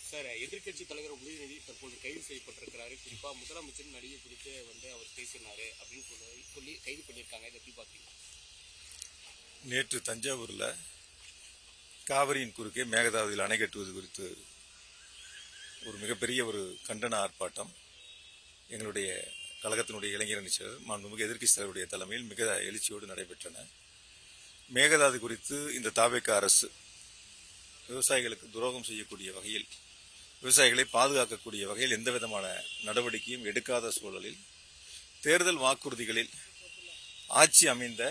Sir, எதிர்க்கட்சி தலைவர் உதயநிதி தற்போது கைது செய்யப்பட்டிருக்கிறாரு. குறிப்பா முதலமைச்சர் நடிகை குறித்து அவர் பேசினாரு அப்படின்னு சொல்லி கைது பண்ணியிருக்காங்க. இதை எப்படி பாத்தீங்க? நேற்று தஞ்சாவூர்ல காவிரியின் குறுக்கே மேகதாதுவில் அணை கட்டுவது குறித்து ஒரு மிகப்பெரிய ஒரு கண்டன ஆர்ப்பாட்டம் எங்களுடைய கழகத்தினுடைய இளைஞரணி செயலர் மாண்புமிகு எதிர்க்கட்சி தலைவருடைய தலைமையில் மிக எழுச்சியோடு நடைபெற்றன. மேகதாது குறித்து இந்த தாவேகா அரசு விவசாயிகளுக்கு துரோகம் செய்யக்கூடிய வகையில், விவசாயிகளை பாதுகாக்கக்கூடிய வகையில் எந்த விதமான நடவடிக்கையும் எடுக்காத சூழலில் தேர்தல் வாக்குறுதிகளில் ஆட்சி அமைந்த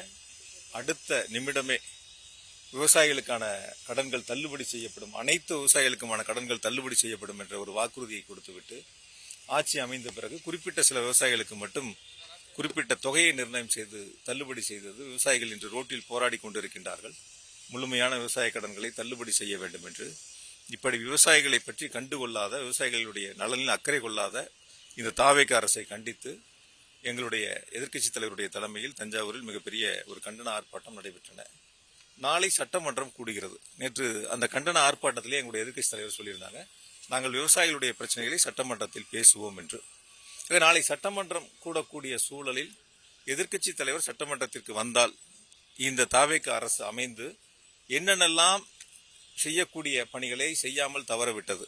அடுத்த நிமிடமே விவசாயிகளுக்கான கடன்கள் தள்ளுபடி செய்யப்படும், அனைத்து விவசாயிகளுக்குமான கடன்கள் தள்ளுபடி செய்யப்படும் என்ற ஒரு வாக்குறுதியை கொடுத்துவிட்டு ஆட்சி அமைந்த பிறகு குறிப்பிட்ட சில விவசாயிகளுக்கு மட்டும் குறிப்பிட்ட தொகையை நிர்ணயம் செய்து தள்ளுபடி செய்தது. விவசாயிகள் இன்று ரோட்டில் போராடி கொண்டிருக்கின்றார்கள். முழுமையான விவசாய கடன்களை தள்ளுபடி செய்ய வேண்டும் என்று. இப்படி விவசாயிகளை பற்றி கண்டுகொள்ளாத, விவசாயிகளுடைய நலனில் அக்கறை கொள்ளாத இந்த தாவேகா அரசை கண்டித்து எங்களுடைய எதிர்க்கட்சி தலைவருடைய தலைமையில் தஞ்சாவூரில் மிகப்பெரிய ஒரு கண்டன ஆர்ப்பாட்டம் நடைபெற்றன. நாளை சட்டமன்றம் கூடுகிறது. நேற்று அந்த கண்டன ஆர்ப்பாட்டத்திலே எங்களுடைய எதிர்க்கட்சி தலைவர் சொல்லியிருந்தாங்க, நாங்கள் விவசாயிகளுடைய பிரச்சனைகளை சட்டமன்றத்தில் பேசுவோம் என்று. நாளை சட்டமன்றம் கூடக்கூடிய சூழலில் எதிர்க்கட்சி தலைவர் சட்டமன்றத்திற்கு வந்தால் இந்த தாவேகா அரசு அமைந்து என்னென்னலாம் செய்யக்கூடிய பணிகளை செய்யாமல் தவறவிட்டது,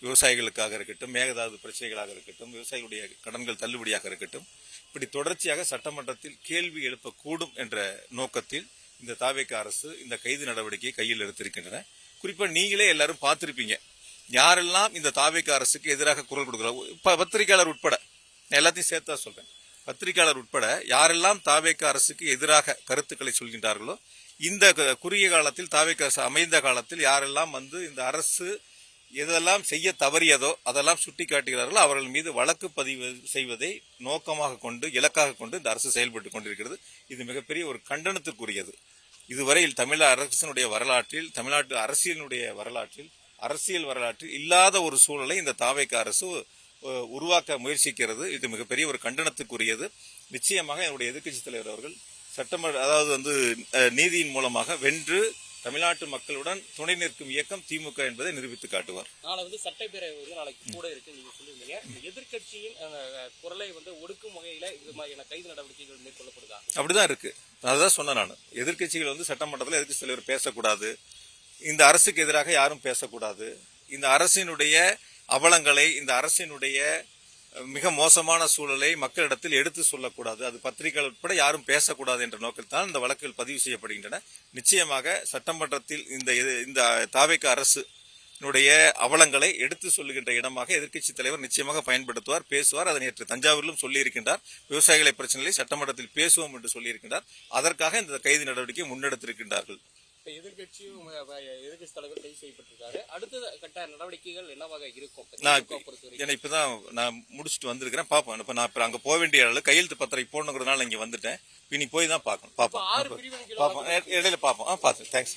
விவசாயிகளுக்காக இருக்கட்டும், மேகதாது பிரச்சனைகளாக இருக்கட்டும், விவசாயிகளுடைய கடன்கள் தள்ளுபடியாக இருக்கட்டும், இப்படி தொடர்ச்சியாக சட்டமன்றத்தில் கேள்வி எழுப்பக்கூடும் என்ற நோக்கத்தில் இந்த தாவேகா அரசு இந்த கைது நடவடிக்கையை கையில் எடுத்திருக்கின்றன. குறிப்பா நீங்களே எல்லாரும் பார்த்திருப்பீங்க, யாரெல்லாம் இந்த தாவேகா அரசுக்கு எதிராக குரல் கொடுக்கிறார். பத்திரிகையாளர் உட்பட, எல்லாத்தையும் சேர்த்தா சொல்றேன், பத்திரிகையாளர் உட்பட யாரெல்லாம் தாவேகா அரசுக்கு எதிராக கருத்துக்களை சொல்கின்றார்களோ, இந்த குறுகிய காலத்தில் தாவேகா அரசு அமைந்த காலத்தில் யாரெல்லாம் இந்த அரசு எதெல்லாம் செய்ய தவறியதோ அதெல்லாம் சுட்டி காட்டுகிறார்களோ அவர்கள் மீது வழக்கு பதிவு செய்வதை நோக்கமாக கொண்டு, இலக்காக கொண்டு இந்த அரசு செயல்பட்டு கொண்டிருக்கிறது. இது மிகப்பெரிய ஒரு கண்டனத்துக்குரியது. இதுவரையில் தமிழக அரசினுடைய வரலாற்றில், தமிழ்நாட்டு அரசியல் வரலாற்றில் இல்லாத ஒரு சூழலை இந்த தாவேகா அரசு உருவாக்க முயற்சிக்கிறது. இது மிகப்பெரிய ஒரு கண்டனத்துக்குரியது. நிச்சயமாக என்னுடைய எதிர்க்கட்சி தலைவர் அவர்கள் சட்டமன்ற நீதியின் மூலமாக வென்று தமிழ்நாட்டு மக்களுடன் துணை நிற்கும் இயக்கம் திமுக என்பதை நிரூபித்து காட்டுவார். நாளை சட்டப்பேரவை நாளைக்கு கூட இருக்கு. நீங்க சொல்லுவீங்க எதிர்க்கட்சியின் குரலை ஒடுக்கும் வகையில இது மாதிரியான கைது நடவடிக்கைகள் மேற்கொள்ளப்படுதா? அப்படிதான் இருக்கு. அதுதான் சொன்னேன் நான். எதிர்க்கட்சிகள் சட்டமன்றத்தில் எதிர்க்கட்சி தலைவர் பேசக்கூடாது, இந்த அரசுக்கு எதிராக யாரும் பேசக்கூடாது, இந்த அரசினுடைய அவலங்களை, இந்த அரசினுடைய மிக மோசமான சூழலை மக்களிடத்தில் எடுத்து சொல்லக்கூடாது, அது பத்திரிகைகள் உட்பட யாரும் பேசக்கூடாது என்ற நோக்கில் தான் இந்த வழக்குகள் பதிவு செய்யப்படுகின்றன. நிச்சயமாக சட்டமன்றத்தில் இந்த தாவேகா அரசுடைய அவலங்களை எடுத்து சொல்லுகின்ற இடமாக எதிர்க்கட்சி தலைவர் நிச்சயமாக பயன்படுத்துவார், பேசுவார். அதை நேற்று தஞ்சாவூரிலும் சொல்லியிருக்கின்றார். விவசாயிகளை பிரச்சனைகளை சட்டமன்றத்தில் பேசுவோம் என்று சொல்லியிருக்கின்றார். அதற்காக இந்த கைது நடவடிக்கை முன்னெடுத்திருக்கின்றார்கள். எதிர்கட்சியும் எதிர்கட்சி தலைவர் கைது செய்யப்பட்டிருக்காரு. அடுத்த கட்ட நடவடிக்கைகள் என்னவாக இருக்கும்? இப்பதான் நான் முடிச்சுட்டு வந்திருக்கிறேன், பாப்போம். இப்ப நான் அங்க போக வேண்டிய அளவு கையெழுத்து பத்திரிகை போடணுங்கிறதுனால இங்க வந்துட்டேன். இனி போய் தான் பார்க்கணும், பாப்போம், இடையில பாப்போம். பார்த்து தேங்க்ஸ்.